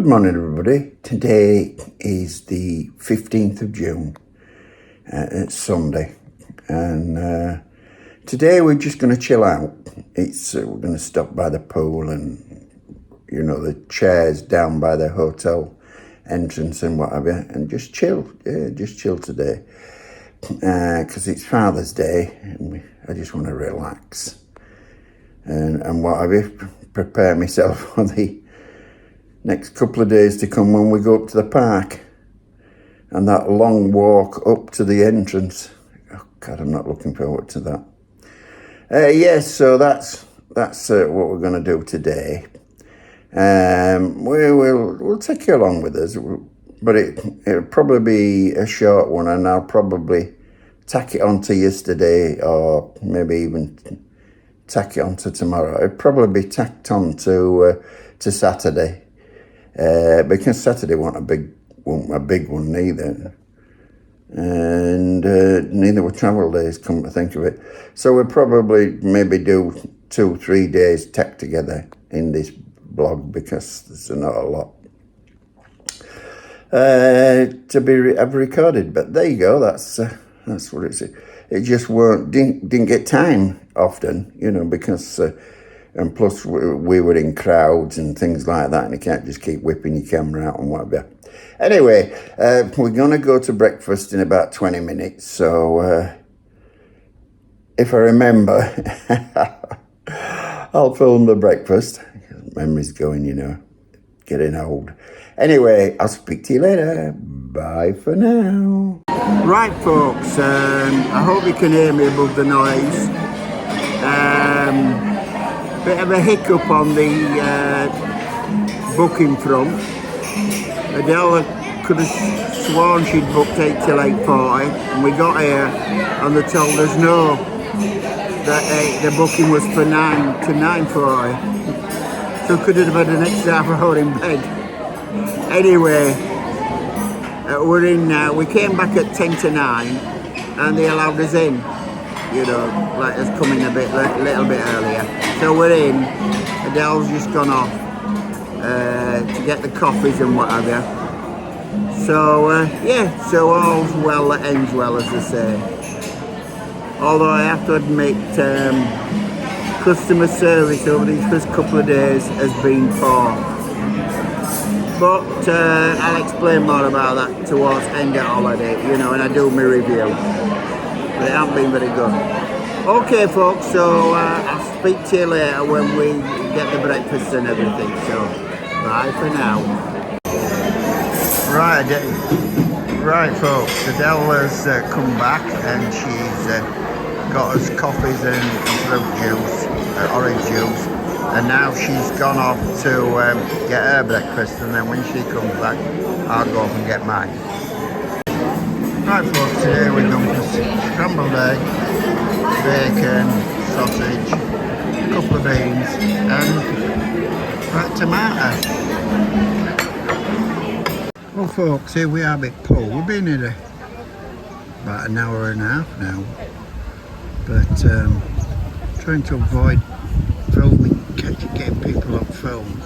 Good morning, everybody. Today is the 15th of June. It's Sunday, and today we're just going to chill out. We're going to stop by the pool and, the chairs down by the hotel entrance and what have you, and just chill. Yeah, just chill today, because it's Father's Day, and I just want to relax and what have you, prepare myself for the next couple of days to come when we go up to the park and that long walk up to the entrance. Oh God, I'm not looking forward to that. Yes, so that's what we're going to do today. We'll take you along with us, but it'll probably be a short one, and I'll probably tack it onto yesterday, or maybe even tack it onto tomorrow. It'll probably be tacked on to Saturday. Because Saturday wasn't a big one neither, and neither were travel days, come to think of it. So we'll probably maybe do 2-3 days tacked together in this blog, because there's not a lot to have recorded. But there you go. That's what it's. It just didn't get time often, because. And plus, we were in crowds and things like that, and you can't just keep whipping your camera out and whatever. Anyway, we're going to go to breakfast in about 20 minutes. So, if I remember, I'll film the breakfast. Memory's going, getting old. Anyway, I'll speak to you later. Bye for now. Right, folks, I hope you can hear me above the noise. Bit of a hiccup on the booking front. Adele could have sworn she'd booked 8 till 8:40, and we got here and they told us no, that the booking was for 9 to 9:40, so could have had an extra half hour in bed. Anyway, we're in now. We came back at 10 to 9 and they allowed us in, let us come in a little bit earlier. So we're in. Adele's just gone off to get the coffees and what have you. So so all's well that ends well, as they say. Although I have to admit, customer service over these first couple of days has been poor. But I'll explain more about that towards end of holiday, and I do my review. But it hasn't been very good. Okay, folks, so I'll speak to you later when we get the breakfast and everything. So, bye for now. Right, folks, Adele has come back and she's got us coffees and fruit juice, orange juice, and now she's gone off to get her breakfast, and then when she comes back, I'll go off and get mine. Right, folks, today we're going for scrambled egg, bacon, sausage, a couple of beans, and red tomato. Well, folks, here we are a bit full. We've been here about an hour and a half now, but trying to avoid filming, getting people on film.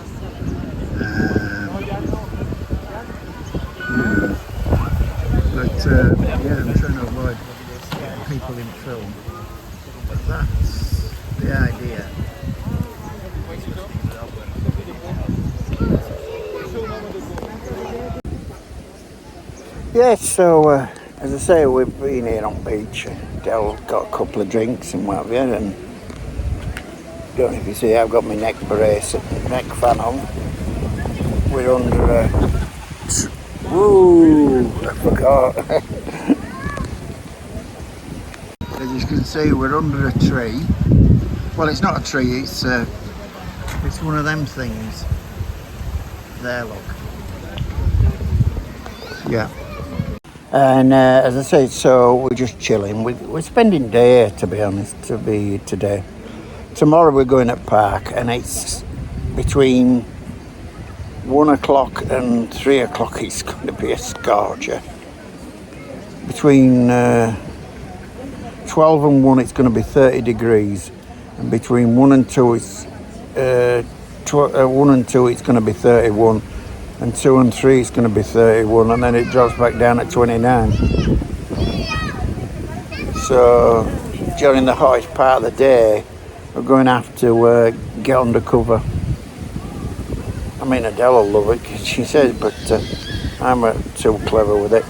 I'm trying to avoid getting people in film. But that's the idea. Yes, so as I say, we've been here on beach. Dell's got a couple of drinks and what have you, and don't know if you see, I've got my neck brace, neck fan on. We're under a... Ooh, I forgot. As you can see, we're under a tree. Well, it's not a tree, it's one of them things. There, look. Yeah. And as I say, so we're just chilling. We're spending day, to be honest, today. Tomorrow we're going at park, and it's between 1 o'clock and 3 o'clock. It's going to be a scorcher. Between 12 and 1 it's going to be 30 degrees, and between 1 and 2 it's 1 and 2 it's going to be 31, and 2 and 3 is going to be 31, and then it drops back down at 29. So during the hottest part of the day, we're going to have to get under cover. I mean, Adele will love it, she says, but I'm too clever with it.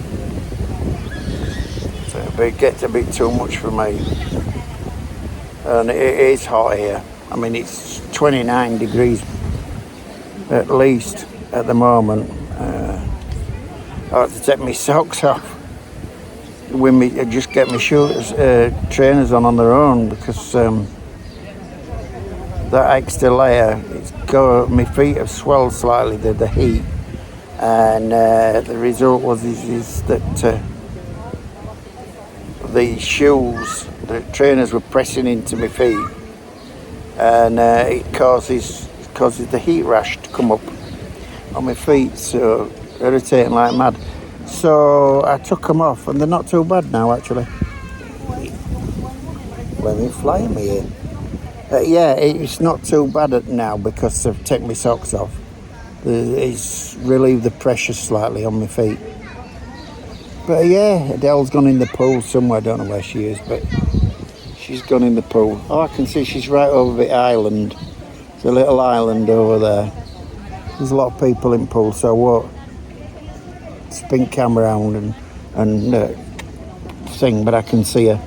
So it gets a bit too much for me. And it is hot here. I mean, it's 29 degrees at least at the moment. I have to take my socks off. With me, just get my shoes, trainers on their own, because that extra layer, my feet have swelled slightly, the heat, and the result was is that the shoes, the trainers were pressing into my feet, and it causes the heat rash to come up on my feet, so irritating like mad. So I took them off, and they're not too bad now, actually. Let me fly me here. Yeah, it's not too bad now because I've taken my socks off. It's relieved the pressure slightly on my feet. But yeah, Adele's gone in the pool somewhere. I don't know where she is, but she's gone in the pool. Oh, I can see she's right over the island. There's a little island over there. There's a lot of people in pool, so I won't spin camera around and thing, but I can see her.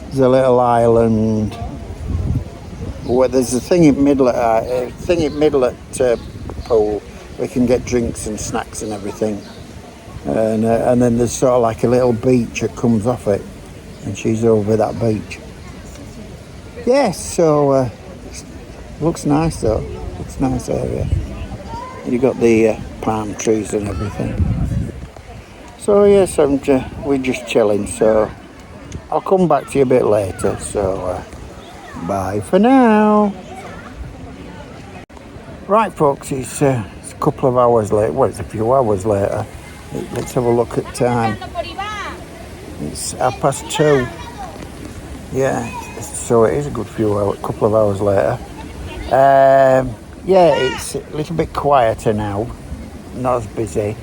There's a little island. Well, there's a thing in middle at pool. We can get drinks and snacks and everything. And then there's sort of like a little beach that comes off it, and she's over that beach. Yes, so looks nice though. Looks a nice area. And you got the palm trees and everything. So yes, we're just chilling. So I'll come back to you a bit later. So bye for now. Right, folks, it's a couple of hours later. Well, it's a few hours later. Let's have a look at time. It's 2:30. Yeah, so it is a good couple of hours later. Yeah, it's a little bit quieter now, not as busy.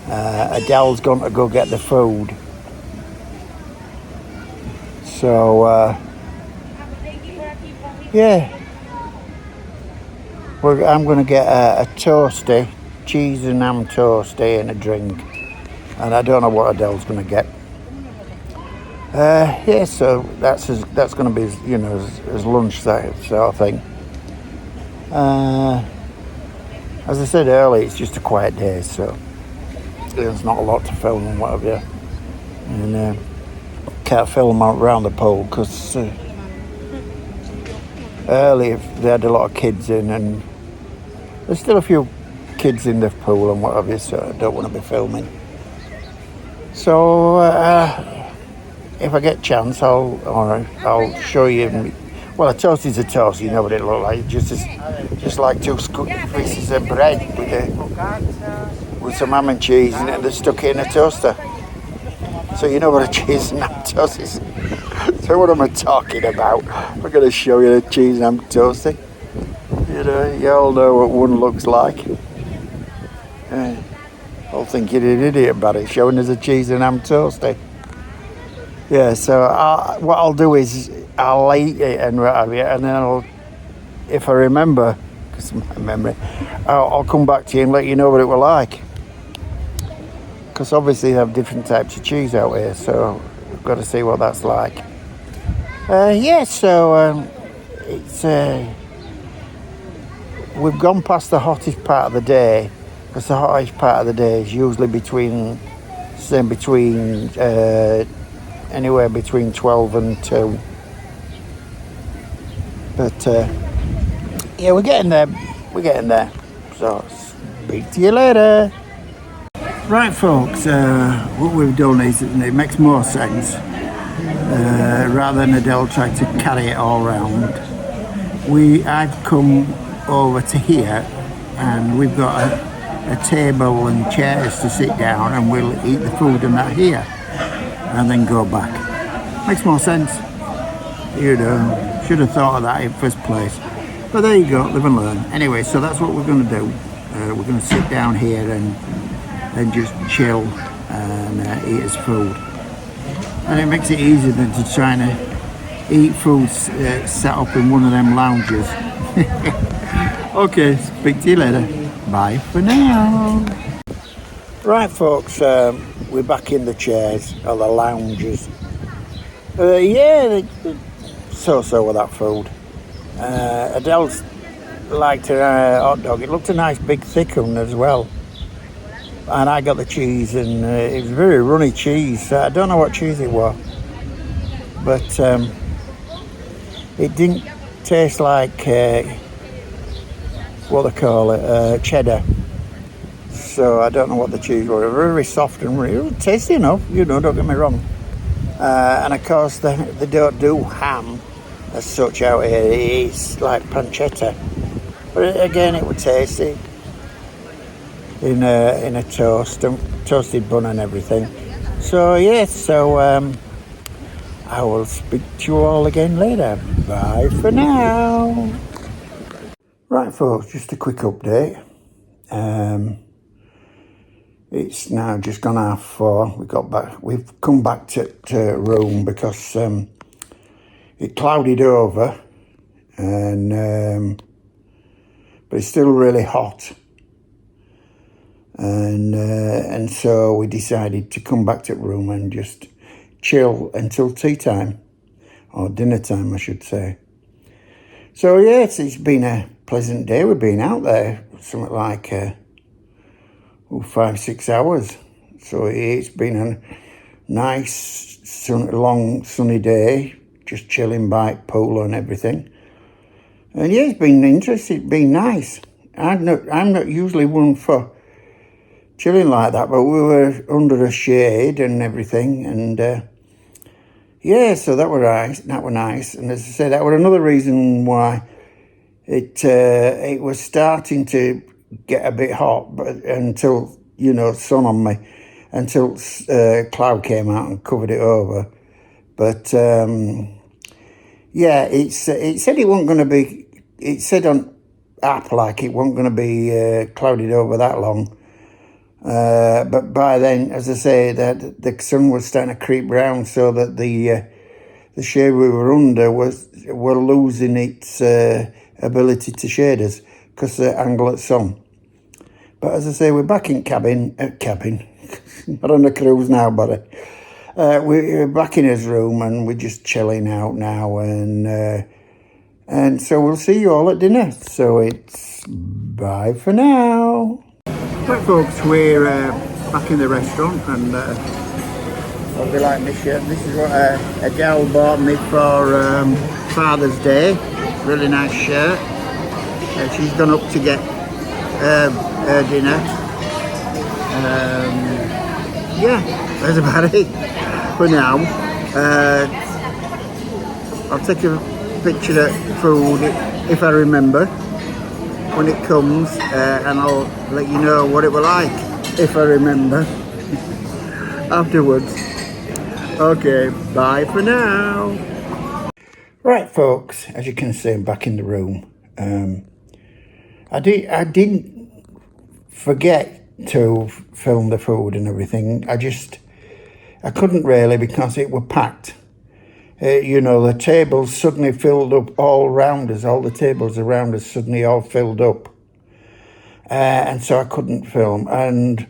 Adele's gone to go get the food. So, yeah. I'm going to get a toasty, cheese and ham toasty and a drink. And I don't know what Adele's going to get. Yeah, so that's going to be, as lunch, that sort of thing. As I said earlier, it's just a quiet day, so there's not a lot to film and whatever. And can't film around the pool because earlier they had a lot of kids in, and there's still a few kids in the pool and whatever, so I don't want to be filming. So if I get a chance, I'll show you. Well, a toast is a toast. You know what it looks like. Just like two pieces of bread with some ham and cheese, and they're stuck in a toaster. So you know what a cheese and ham toast is. So what am I talking about? I'm going to show you the cheese and ham toasty. You all know what one looks like. I'll think you're an idiot about it, showing us a cheese and ham toasty. Yeah, so what I'll do is I'll eat it and then if I remember, because of my memory, I'll come back to you and let you know what it was like. Because obviously they have different types of cheese out here, so I've got to see what that's like. Yeah, so it's we've gone past the hottest part of the day, because the hottest part of the day is usually anywhere between 12 and 2. But yeah, we're getting there. So speak to you later. Right, folks, what we've done is, it makes more sense, rather than Adele trying to carry it all around. I've come over to here, and we've got a table and chairs to sit down, and we'll eat the food and that here, and then go back. Makes more sense. Should have thought of that in first place. But there you go, live and learn. Anyway, so that's what we're going to do. we're going to sit down here and just chill and eat his food. And it makes it easier than to try and eat food set up in one of them lounges. Okay, speak to you later. Bye for now. Right, folks, we're back in the chairs or the lounges. Yeah, so with that food. Adele's liked her hot dog. It looked a nice big thick one as well. And I got the cheese, and it was very runny cheese. I don't know what cheese it was, but it didn't taste like what they call it, cheddar. So I don't know what the cheese was. Very soft and really tasty enough, you know, don't get me wrong. And of course they don't do ham as such out here. It's like pancetta, but again it was tasty in a toasted bun and everything. So yes, so I will speak to you all again later. Bye for now. Right, folks, just a quick update. It's now just gone 4:30. We've come back to room because it clouded over, and but it's still really hot, and so we decided to come back to room and just chill until tea time, or dinner time, I should say. So yes, it's been a pleasant day. We've been out there something like 5-6 hours. So it's been a nice, long, sunny day, just chilling by pool and everything. And yeah, it's been interesting, it's been nice. I'm not usually one for chilling like that, but we were under a shade and everything, and yeah, so that was nice. And as I say, that was another reason why it was starting to get a bit hot, but until, you know, sun on me, until cloud came out and covered it over. But yeah, it said it wasn't going to be. It said on app like it wasn't going to be clouded over that long. But by then, as I say, that the sun was starting to creep round, so that the shade we were under were losing its ability to shade us because the angle of sun. But as I say, we're back in cabin, not on the cruise now, but we're back in his room and we're just chilling out now, and so we'll see you all at dinner. So it's bye for now. Right, folks, we're back in the restaurant, and I'll be like this shirt. This is what Adele bought me for Father's Day. Really nice shirt. She's gone up to get her dinner. Yeah, that's about it for now. I'll take a picture of food if I remember when it comes, and I'll let you know what it was like if I remember afterwards. Okay, bye for now. Right, folks, as you can see, I'm back in the room. I didn't forget to film the food and everything. I couldn't really, because it were packed. You know, the tables suddenly filled up all around us. All the tables around us suddenly all filled up. And so I couldn't film. And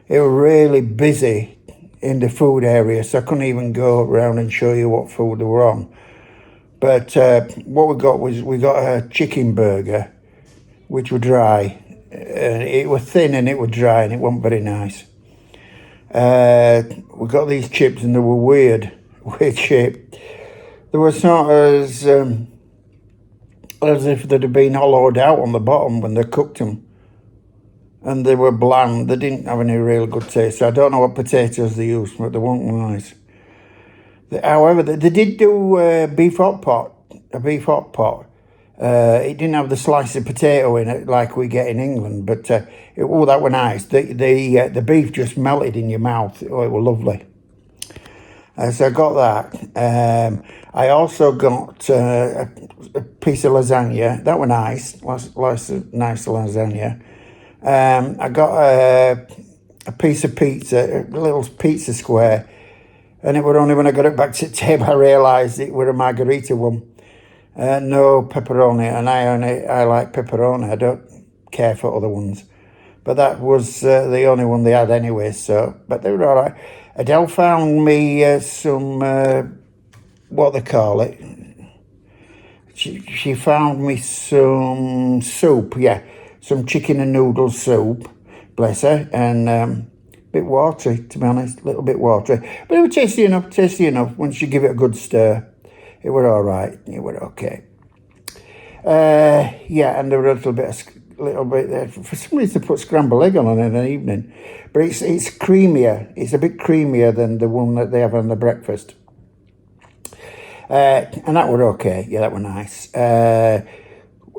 it was really busy in the food area, so I couldn't even go around and show you what food they were on. But what we got a chicken burger, which were dry. It was thin and it was dry and it wasn't very nice. We got these chips and they were weird shape. They were sort of as if they'd have been hollowed out on the bottom when they cooked them. And they were bland. They didn't have any real good taste. So I don't know what potatoes they used, but they weren't nice. However, they did do a beef hot pot. It didn't have the slice of potato in it like we get in England, but that were nice. The beef just melted in your mouth. Oh, it was lovely. So I got that. I also got a piece of lasagna. That was nice. Nice lasagna. I got a piece of pizza, a little pizza square, and it was only when I got it back to the table I realised it was a margherita one. No pepperoni, and I like pepperoni. I don't care for other ones, but that was the only one they had anyway. So, but they were all right. Adele found me some what they call it. She found me some soup, yeah, some chicken and noodle soup. Bless her, and a bit watery, to be honest, a little bit watery, but it was tasty enough. Once you give it a good stir, it were all right. It were okay. Yeah, and there were a little bit there. For some reason, they put scrambled egg on it in the evening, but it's creamier. It's a bit creamier than the one that they have on the breakfast. And that were okay. Yeah, that were nice.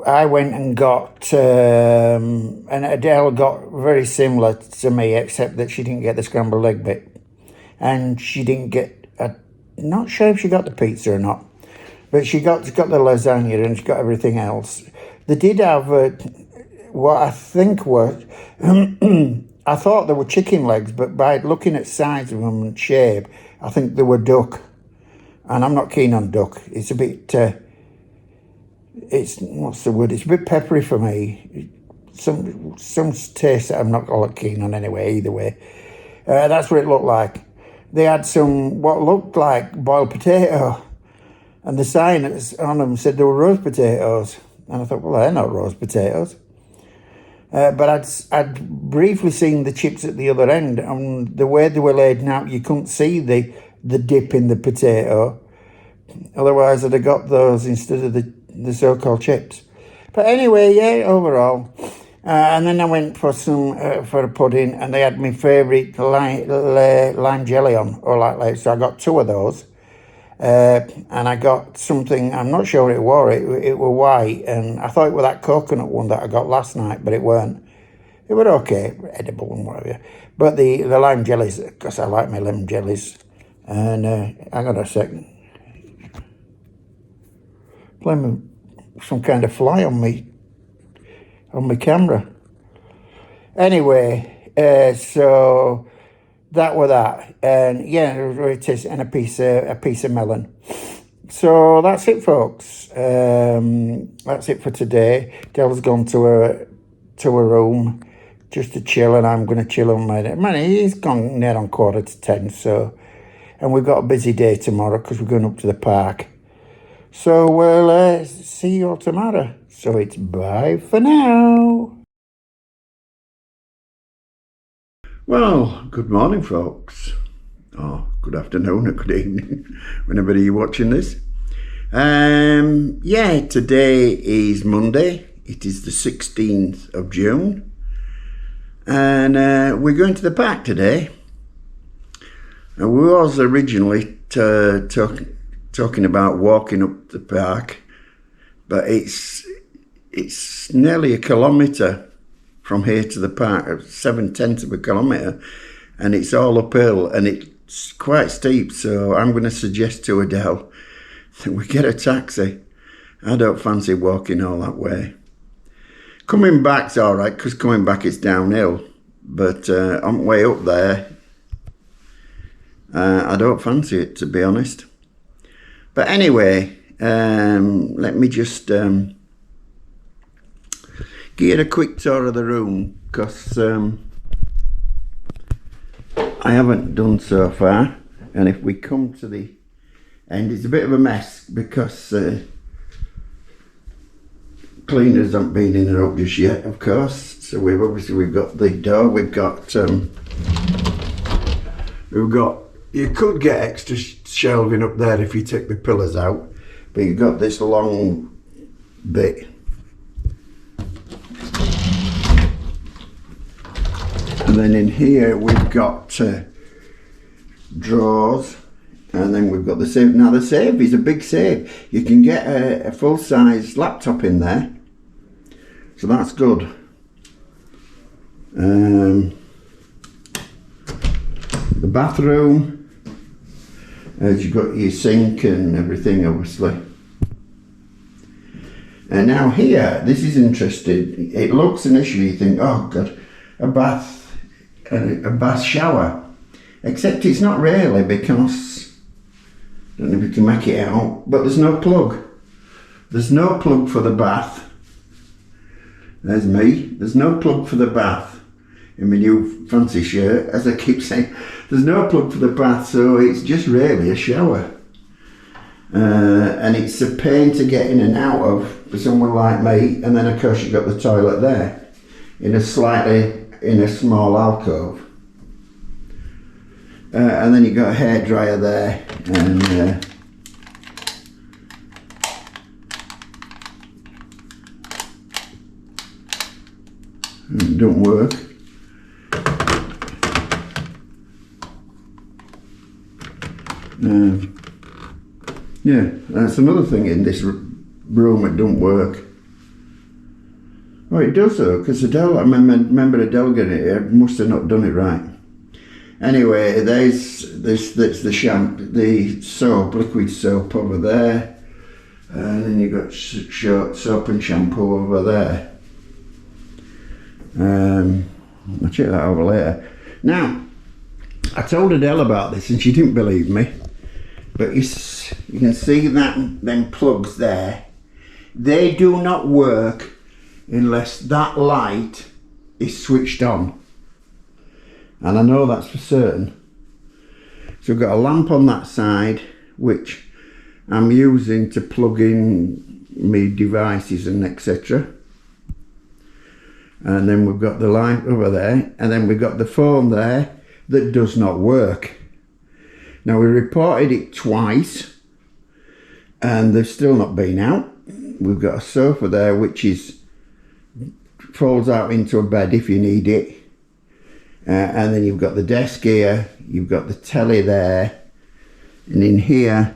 I went and got, and Adele got very similar to me, except that she didn't get the scrambled egg bit, and she didn't get. Not sure if she got the pizza or not, but she got the lasagna and she got everything else. They did have what I think was. I thought they were chicken legs, but by looking at size of them and shape, I think they were duck. And I'm not keen on duck. It's a bit, what's the word? It's a bit peppery for me. Some taste that I'm not all that keen on anyway, either way. That's what it looked like. They had some, what looked like boiled potato. And the sign on them said they were roast potatoes. And I thought, well, they're not roast potatoes. But I'd briefly seen the chips at the other end. And the way they were laid out, you couldn't see the dip in the potato. Otherwise, I'd have got those instead of the so-called chips. But anyway, yeah, overall. And then I went for a pudding, and they had my favourite lime jelly on, or like so I got two of those. And I got something, I'm not sure what it was, it were white, and I thought it was that coconut one that I got last night, but it weren't. It were okay, edible and whatever. But the lime jellies, because I like my lemon jellies. And hang on a second. Playing some kind of fly on my camera. Anyway, so that were that, and yeah, it was very tasty, and a piece of melon. So that's it, folks. That's it for today. Dell's gone to her room just to chill, and I'm going to chill on my. Man, he's gone near on 9:45. So. And we've got a busy day tomorrow because we're going up to the park. So we'll see you all tomorrow. So it's bye for now. Well, good morning, folks. Oh, good afternoon or good evening, whenever you're watching this. Yeah, today is Monday. It is the 16th of June. And we're going to the park today. And we was originally talking about walking up the park, but it's nearly a kilometre from here to the park, 7/10 of a kilometre, and it's all uphill and it's quite steep. So I'm going to suggest to Adele that we get a taxi. I don't fancy walking all that way. Coming back's all right, because coming back it's downhill, but on the way up there, I don't fancy it, to be honest. But anyway, let me just give you a quick tour of the room, because I haven't done so far. And if we come to the end, it's a bit of a mess because cleaners haven't been in and out just yet, of course. So we've got the door, we've got you could get extra shelving up there if you take the pillars out, but you've got this long bit. And then in here we've got drawers, and then we've got the safe. Now the safe is a big safe. You can get a full-size laptop in there, so that's good. The bathroom, as you've got your sink and everything, obviously. And now here, this is interesting. It looks initially, you think, oh God, a bath, a bath shower, except it's not really, because I don't know if you can make it out, but there's no plug. There's no plug for the bath. There's me. There's no plug for the bath in my new fancy shirt, as I keep saying. There's no plug for the bath, so it's just really a shower. And it's a pain to get in and out of for someone like me. And then of course you've got the toilet there in a small alcove. And then you've got a hairdryer there, and it don't work. Yeah, that's another thing in this room, it don't work. Oh, it does though, because Adele, I remember Adele getting it here, must have not done it right. Anyway, there's the shampoo, the soap, liquid soap over there, and then you've got soap and shampoo over there. I'll check that over later. Now, I told Adele about this and she didn't believe me, but you can see that them plugs there, they do not work unless that light is switched on. And I know that's for certain. So I've got a lamp on that side, which I'm using to plug in my devices and etc. And then we've got the light over there, and then we've got the phone there that does not work. Now we reported it twice and they've still not been out. We've got a sofa there which folds out into a bed if you need it. And then you've got the desk here, you've got the telly there, and in here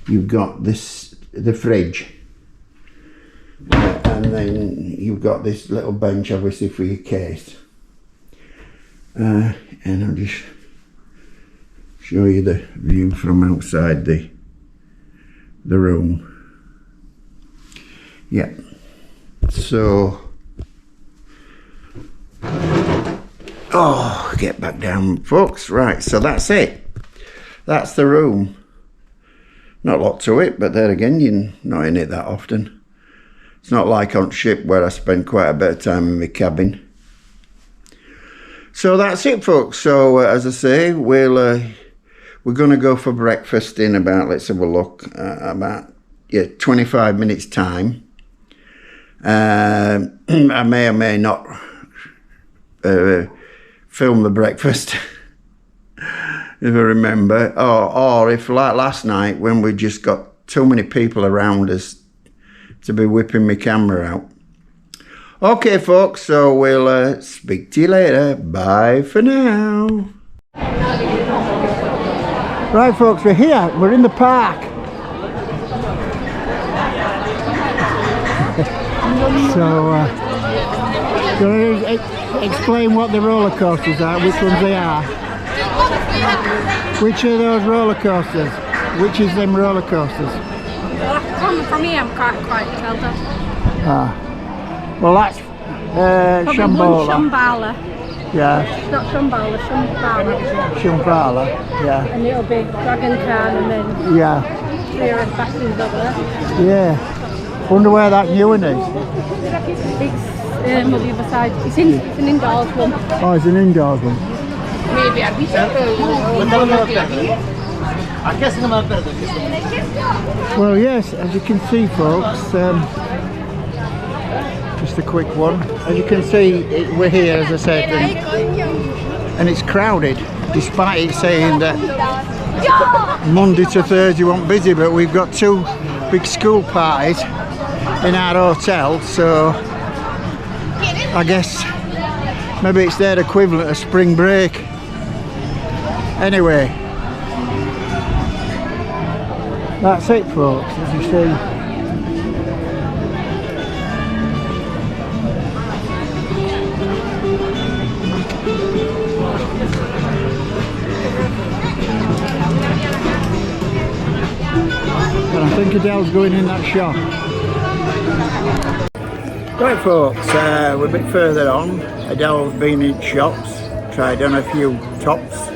you've got the fridge, and then you've got this little bench obviously for your case, and I'll just show you the view from outside the room. Yeah, so get back down folks. Right, so that's it, that's the room. Not a lot to it, but there again, you're not in it that often. It's not like on ship where I spend quite a bit of time in my cabin. So that's it folks. So as I say, we're going to go for breakfast in about, let's have a look, about 25 minutes time. I may or may not film the breakfast if I remember, or if like last night when we just got too many people around us to be whipping my camera out. Okay folks, so we'll speak to you later. Bye for now. Right folks, we're here, we're in the park. So going to explain what the roller coasters are, which ones they are. Which are those roller coasters? Which is them roller coasters? Well, from here, I'm quite tell that. Ah, well that's Shambhala. Shambhala. Yeah. It's not Shambhala, Shambhala. Shambhala, yeah. And it'll be Dragon Khan and then yeah. 3 factories over there. Yeah. Wonder where that Ewan is. It's on the other side. It's an indoors one. Oh, it's an indoors one. Maybe I'd be Well, yes, as you can see, folks, just a quick one. As you can see, we're here, as I said, and it's crowded, despite it saying that Monday to Thursday won't busy, but we've got 2 big school parties in our hotel, so I guess maybe it's their equivalent of spring break. Anyway, that's it folks, as you see. And I think Adele's going in that shop. Right folks, we're a bit further on. Adele's been in shops, tried on a few tops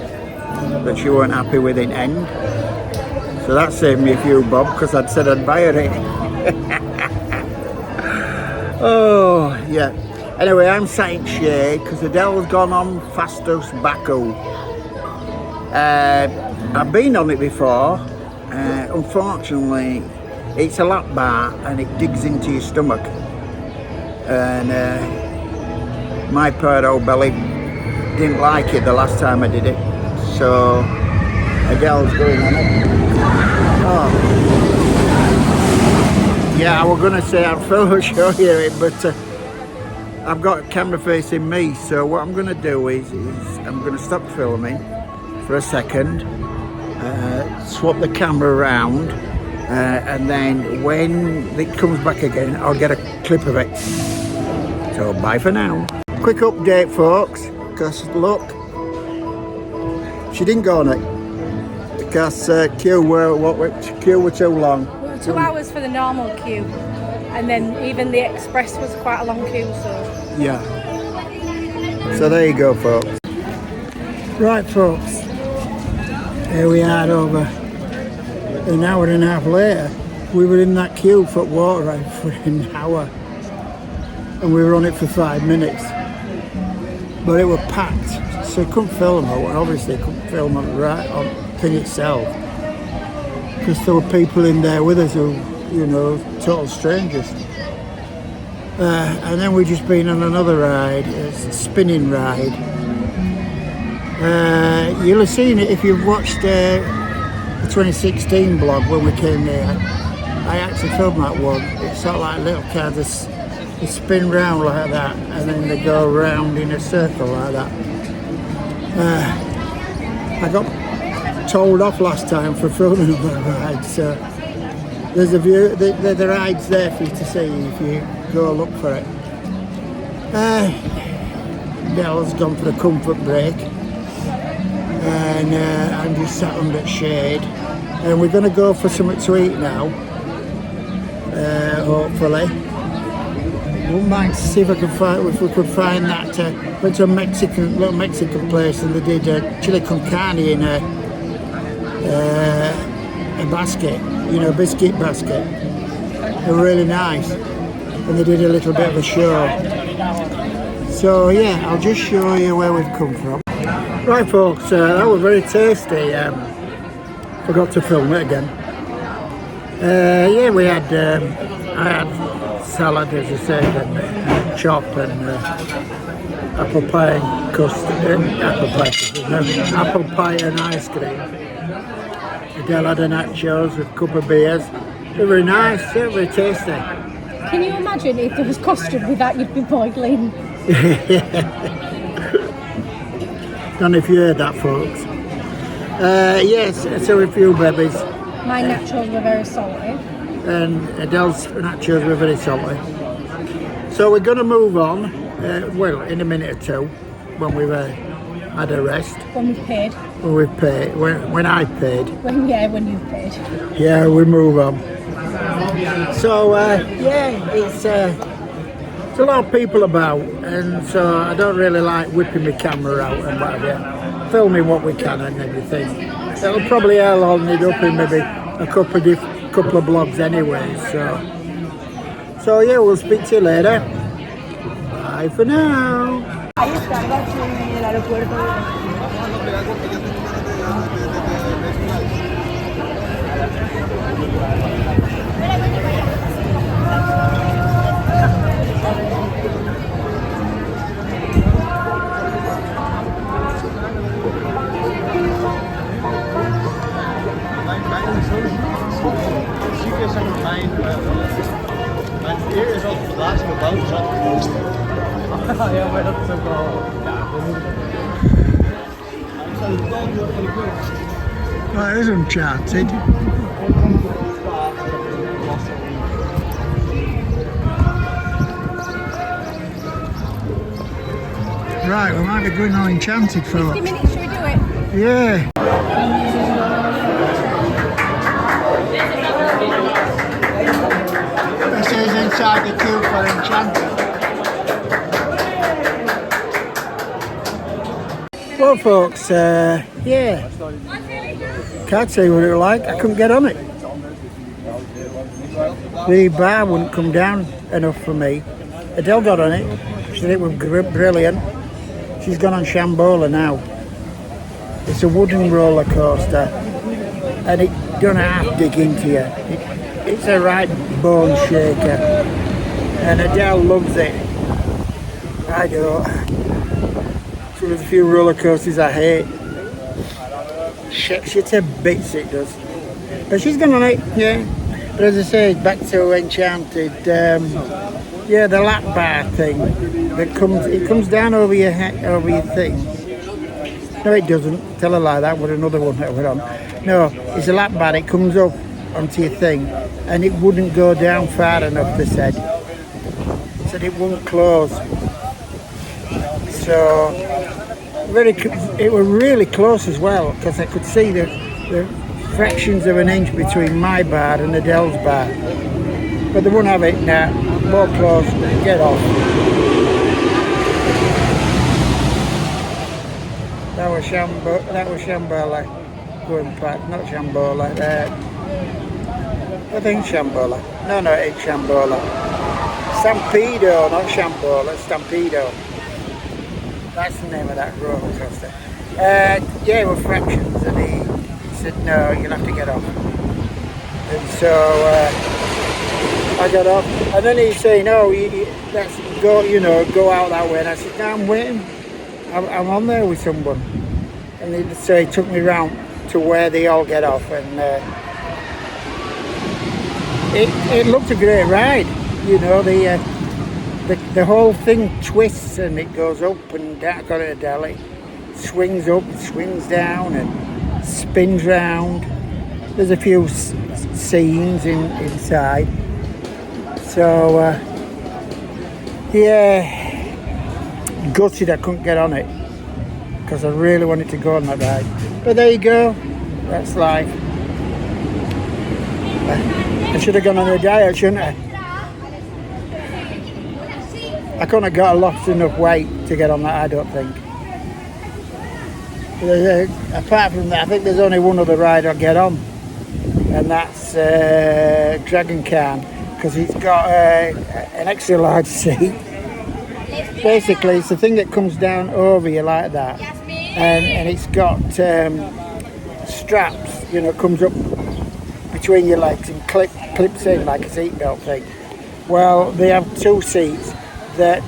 that she weren't happy with in end. So that saved me a few bob because I'd said I'd buy her it. Oh, yeah. Anyway, I'm sat in shade because Adele's gone on Fastos Baku. I've been on it before. Unfortunately, it's a lap bar and it digs into your stomach. And my poor old belly didn't like it the last time I did it. So Adele's going on it. Oh. Yeah, I was going to say I'll show you it, but I've got a camera facing me, so what I'm going to do is I'm going to stop filming for a second, swap the camera around, and then when it comes back again, I'll get a clip of it. So bye for now. Quick update, folks, because look, she didn't go on it because queue were too long. 2 hours for the normal queue, and then even the express was quite a long queue, so... Yeah. So there you go, folks. Right, folks. Here we are over an hour and a half later. We were in that queue for water for an hour. And we were on it for 5 minutes. But it was packed, so I couldn't film it. Well, obviously I couldn't film it right on the thing itself. Because there were people in there with us who, you know, total strangers. And then we just been on another ride, a spinning ride. You'll have seen it if you've watched the 2016 vlog when we came there. I actually filmed that one. It's sort of like little cars, they spin round like that, and then they go round in a circle like that. I got told off last time for filming that ride, so there's a view, the ride's there for you to see if you go look for it. Dell's gone for a comfort break, and I'm just sat under shade, and we're going to go for something to eat now, hopefully. Wouldn't mind to see if we could find that. Went to a little Mexican place, and they did chili con carne in a basket, you know, biscuit basket. They were really nice, and they did a little bit of a show. So yeah, I'll just show you where we've come from. Right folks, that was very tasty. Forgot to film it again. Yeah, we had, I had salad, as I said, and chop, and apple pie and custard, apple pie and ice cream. Adele had the nachos with a couple of beers. They were nice, they were very tasty. Can you imagine if there was custard with that, you'd be boiling? Don't know if you heard that, folks. Yes, so a few babies. My nachos were very salty. And Adele's nachos were very salty. So we're going to move on, well, in a minute or two, when we've had a rest. When we've paid. When we've paid, when I paid. When you've paid. Yeah, we move on. So, yeah, it's a lot of people about, and so I don't really like whipping my camera out and whatever, filming what we can and everything. It'll probably all need up in maybe a couple of vlogs anyway, so yeah, we'll speak to you later. Bye for now. Mijn eer is altijd het laatste gebouw, dus altijd het mooiste. Ja, maar dat is ook wel... Ja, we moeten... Ik zou de bal doen van de kunst. That is uncharted. Right, we might be going on Enchanted for 50 minutes, should we do it? Yeah. This is inside the queue for Enchanted. folks, yeah, can't say what it was like. I couldn't get on it. The bar wouldn't come down enough for me. Adele got on it. She said it was brilliant. She's gone on Shambola now. It's a wooden roller coaster, and it don't half dig into you. It's a right bone shaker, and Adele loves it. I don't. It's one of the few roller coasters I hate. Shakes you to bits, it does. But she's gone on it, yeah. But as I say, back to Enchanted. Yeah, the lap bar thing that comes down over your head, over your thing. No, it doesn't. Tell a lie. That was another one that we're on. No, it's a lap bar. It comes up onto your thing, and it wouldn't go down far enough. They said it wouldn't close. So it was really close as well, because I could see the fractions of an inch between my bar and Adele's bar. But they wouldn't have it now. More close. Get off. That was Shambola. Going back, not Shambola. I think Shambola. No, it's Shambola. Stampedo, not Shambola. Stampedo. That's the name of that roller coaster. Yeah, it was fractions, and he said, no, you'll have to get off. And so I got off, and then he's saying, no, let's go, go out that way. And I said, no, I'm waiting. I'm on there with someone. And so he took me round to where they all get off, and it looked a great ride. The whole thing twists and it goes up and down. Got it a deli, swings up, swings down, and spins round. There's a few scenes inside. So yeah, gutted I couldn't get on it because I really wanted to go on that ride. But there you go. That's life. I should have gone on a diet, shouldn't I? I couldn't have got lost enough weight to get on that, I don't think. Apart from that, I think there's only one other ride I'll get on, and that's Dragon Khan, because it's got an extra large seat. Basically, it's the thing that comes down over you like that, and it's got straps, comes up between your legs and clips in like a seatbelt thing. Well, they have two seats that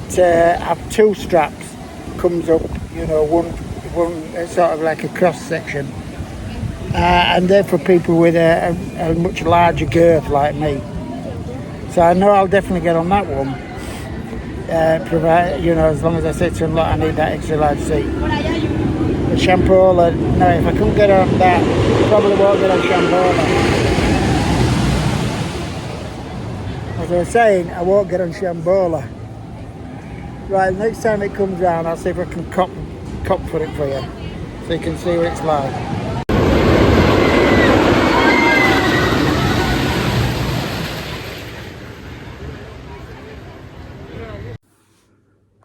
have two straps, comes up, one sort of like a cross section, and they're for people with a much larger girth like me. So I know I'll definitely get on that one, provided, as long as I say to them, look, I need that extra large seat. But Shambola, no, if I couldn't get on that, probably won't get on Shambola. As I was saying, I won't get on Shambola. Right, next time it comes round, I'll see if I can cop for it for you, so you can see what it's like.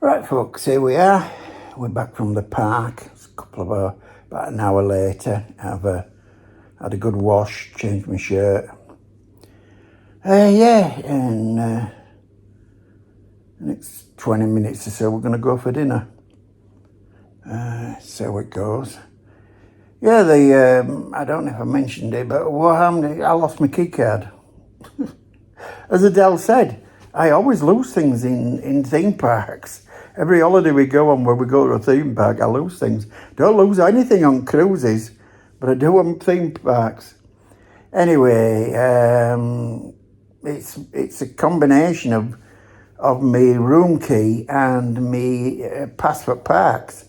Right, folks, here we are. We're back from the park. It's about an hour later. I've had a good wash, changed my shirt. And next 20 minutes or so, we're going to go for dinner. See how it goes. Yeah, I don't know if I mentioned it, but what happened, I lost my key card. As Adele said, I always lose things in theme parks. Every holiday we go on where we go to a theme park, I lose things. Don't lose anything on cruises, but I do on theme parks. Anyway, it's a combination of me room key and me pass for parks.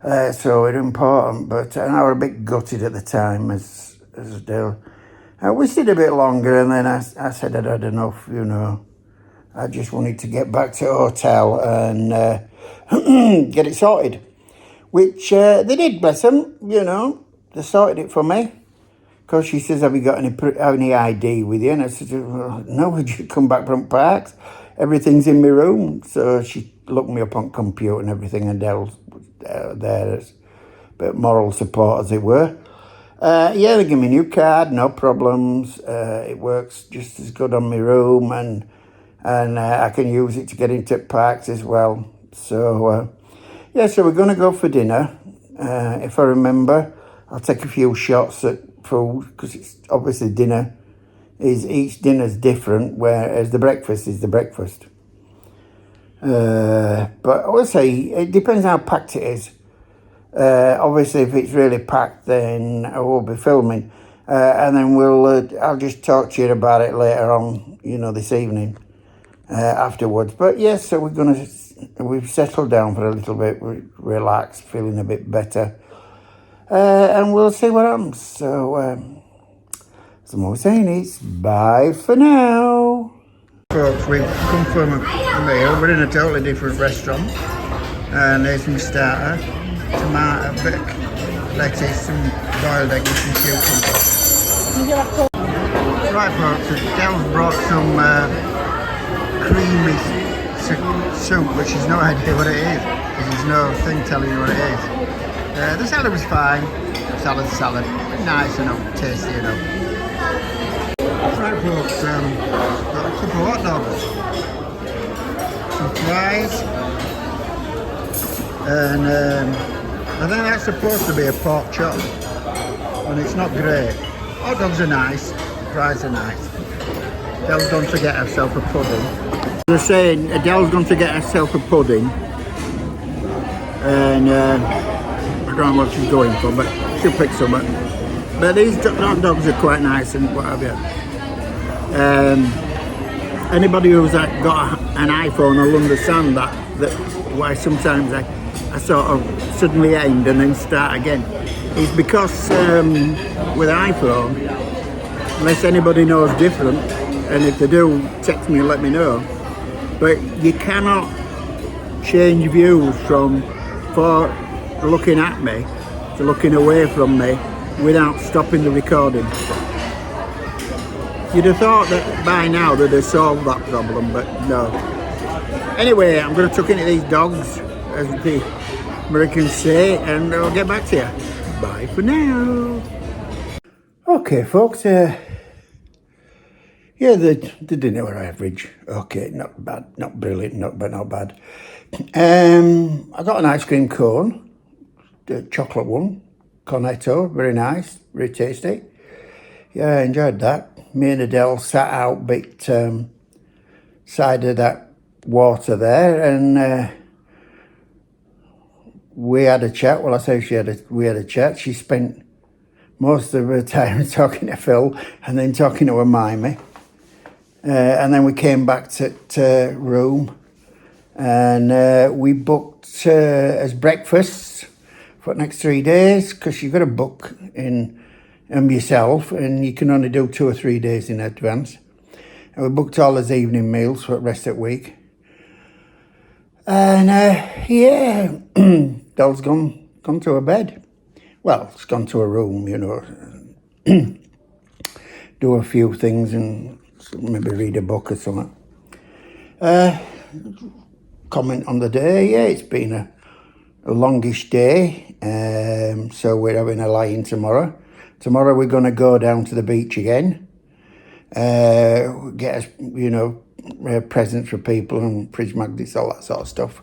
So it's important, but I was a bit gutted at the time as Adele. I wished it a bit longer, and then I said I'd had enough, I just wanted to get back to the hotel and get it sorted, which they did, bless them, they sorted it for me. Because she says, have you got any ID with you? And I said, well, no, would you come back from parks? Everything's in my room. So she looked me up on computer and everything, and Adele's there. bit of moral support, as it were. Yeah, they give me a new card, no problems. It works just as good on my room, and I can use it to get into parks as well. So, yeah, so we're going to go for dinner. If I remember, I'll take a few shots at food, because it's obviously dinner. Each dinner's different, whereas the breakfast is the breakfast. But I will say, it depends how packed it is. Obviously, if it's really packed, then I will be filming, and then I'll just talk to you about it later on, this evening, afterwards. But yes, so we've settled down for a little bit, relaxed, feeling a bit better, and we'll see what happens. So, as I'm always saying, it's bye for now. Folks, we've come from a meal. We're in a totally different restaurant, and there's my starter. Tomato, bit of lettuce, some boiled egg and some cucumber. Right folks, Del's brought some creamy soup, which is no idea what it is, because there's no thing telling you what it is. The salad was fine, salad, nice enough, tasty enough. Right folks, got a couple of hot dogs, some fries, and I think that's supposed to be a pork chop, and it's not great. Hot dogs are nice, fries are nice. Adele's gone to get herself a pudding. As I was saying, Adele's gone to get herself a pudding, and I don't know what she's going for, but she'll pick some up. But these hot dogs are quite nice and what have you. Anybody who's got an iPhone will understand that why sometimes I sort of suddenly end and then start again. It's because with iPhone, unless anybody knows different, and if they do, text me and let me know, but you cannot change views from looking at me to looking away from me without stopping the recording. You'd have thought that by now they'd have solved that problem, but no. Anyway, I'm going to tuck into these dogs, as the Americans say, and I'll get back to you. Bye for now. Okay, folks. Yeah, the dinner were average. Okay, not bad, not brilliant, not bad. I got an ice cream cone, the chocolate one, cornetto, very nice, very tasty. Yeah, I enjoyed that. Me and Adele sat out bit side of that water there, and we had a chat. Well, I say we had a chat. She spent most of her time talking to Phil and then talking to her Mimey. And then we came back to room, and we booked as breakfast for the next 3 days, because you've got to book in yourself, and you can only do 2 or 3 days in advance. And we booked all his evening meals for the rest of the week. And yeah, Del's gone to her bed. Well, it's gone to her room, do a few things and maybe read a book or something. Comment on the day. Yeah, it's been a longish day. So we're having a lie-in tomorrow. Tomorrow we're going to go down to the beach again. Get us, presents for people and fridge magnets, all that sort of stuff.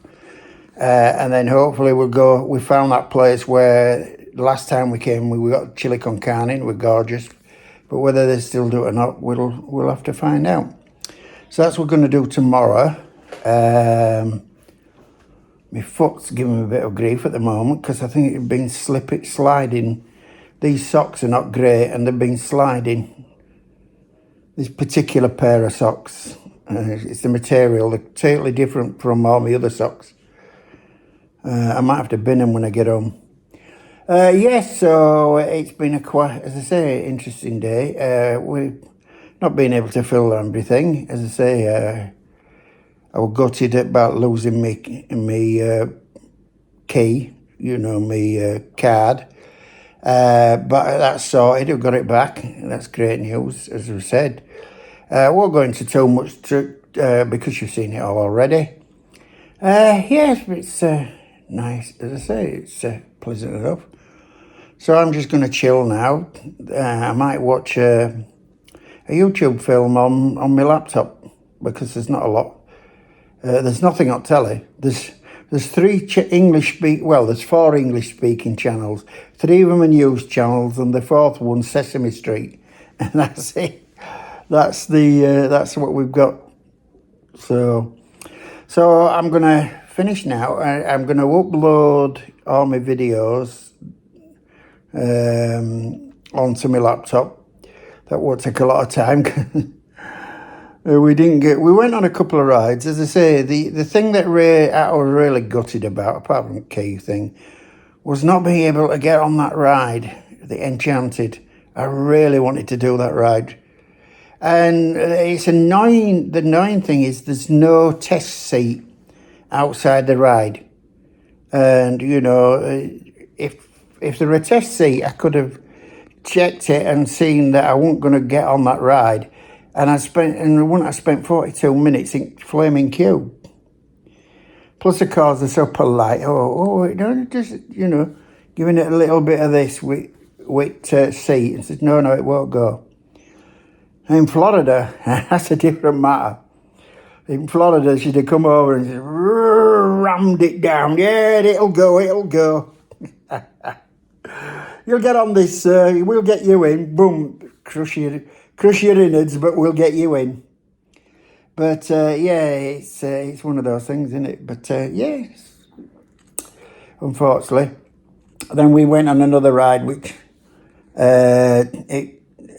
And then hopefully we found that place where the last time we came, we got chili con carne, it was gorgeous. But whether they still do it or not, we'll have to find out. So that's what we're going to do tomorrow. My foot's giving me a bit of grief at the moment, because I think it's been sliding. These socks are not great, and they've been sliding. This particular pair of socks, it's the material, they're totally different from all my other socks. I might have to bin them when I get home. Yes, so it's been as I say, interesting day. We've not been able to fill everything. As I say, I was gutted about losing me key, my card. But that's sorted, I've got it back. That's great news, as I said. I won't go into too much because you've seen it all already. Yes, it's nice, as I say, it's pleasant enough. So I'm just going to chill now. I might watch a YouTube film on my laptop because there's not a lot. There's nothing on telly. There's there's 4 English speaking channels. 3 of them are news channels, and the 4th one, Sesame Street, and that's it. That's what we've got. So I'm gonna finish now. I'm gonna upload all my videos onto my laptop. That won't take a lot of time. We went on a couple of rides. As I say, the thing that I was really gutted about, apart from the key thing, was not being able to get on that ride, the Enchanted. I really wanted to do that ride. And it's annoying. The annoying thing is there's no test seat outside the ride. And, you know, if there were a test seat, I could have checked it and seen that I wasn't going to get on that ride. And I spent 42 minutes in flaming queue. Plus, the cars are so polite. Just, you know, giving it a little bit of this with seat. And says, no, it won't go. In Florida, that's a different matter. In Florida, she'd have come over and just rammed it down. Yeah, it'll go. You'll get on this, we'll get you in. Boom, crush your innards, but we'll get you in. But it's one of those things, isn't it? But unfortunately. Then we went on another ride, which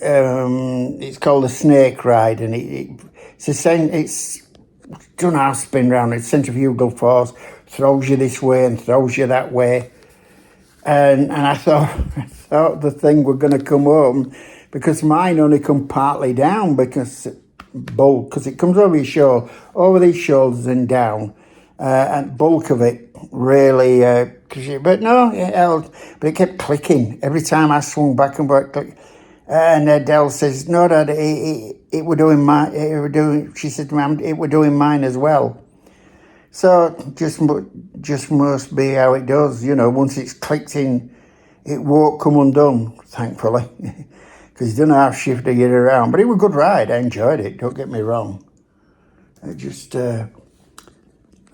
it's called a snake ride, and it's done half spin round. It's centrifugal force, throws you this way and throws you that way. And I thought the thing were going to come home, because mine only come partly down because it comes over your shoulder, over these shoulders and down, and bulk of it really. But no, it held, but it kept clicking every time I swung back and back. And Adele says, "No, Dad, it were doing mine. She said, Ma'am, it were doing mine as well." So just must be how it does, you know. Once it's clicked in, it won't come undone, thankfully, because you don't have shift to get around. But it was a good ride. I enjoyed it. Don't get me wrong. I've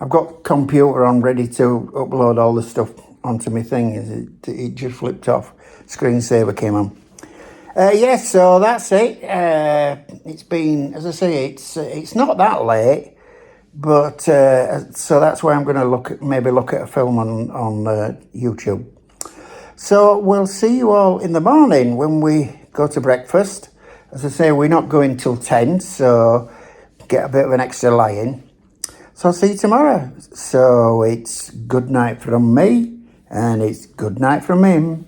got computer on ready to upload all the stuff onto my thing. It just flipped off. Screensaver came on. So that's it. It's been, as I say, it's not that late. But so that's why I'm going to look at a film on YouTube. So we'll see you all in the morning when we go to breakfast. As I say, we're not going till 10, so get a bit of an extra lie-in. So I'll see you tomorrow. So it's good night from me, and it's good night from him.